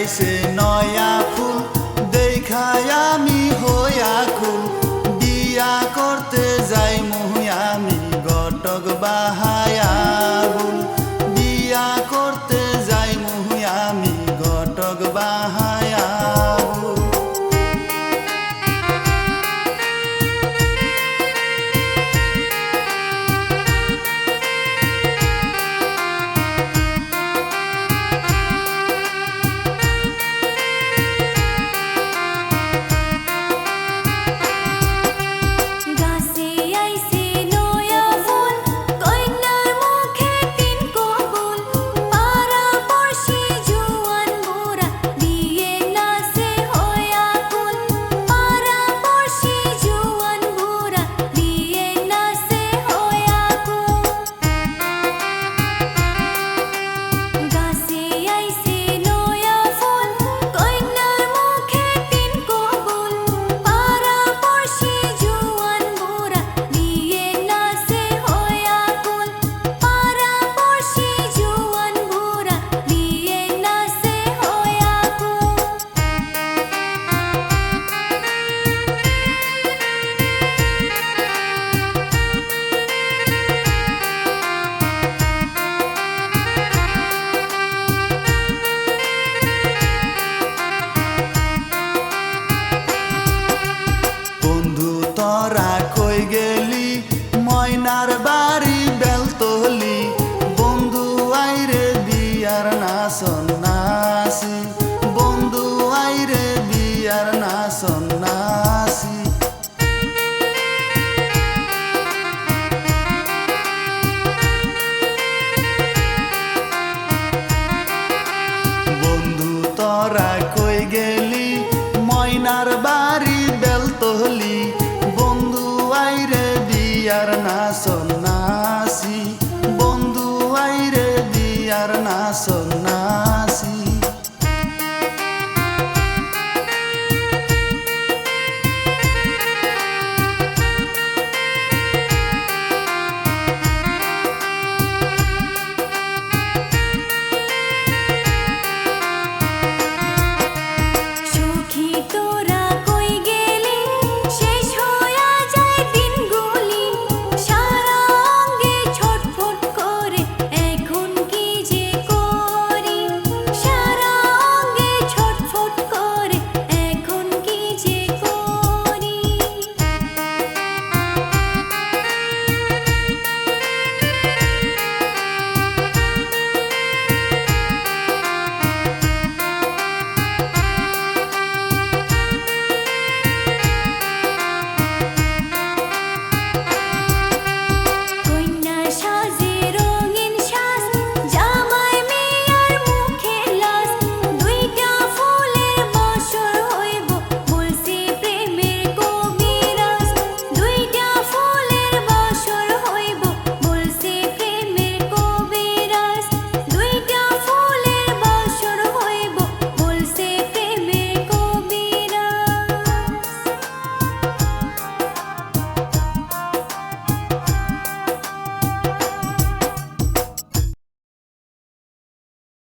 আইছে নয়া ফুল দেখায় আমি হইয়া কুল বিয়া করতে যাই মুই আমি গটক বাহায়া গুল বিয়া করতে যাই মুই আমি গটক বাহায়া গুল। তোরা কই গেলি ময়নার বাড়ি বেলতলি বন্ধু আইরে বিয়ার নাচন নাচি বন্ধু আইরে বিয়ার নাচন নাচি। বন্ধু তোরা কই গেলি ময়নার বাড়ি বেলতলি বন্ধু আইরে বিয়ার না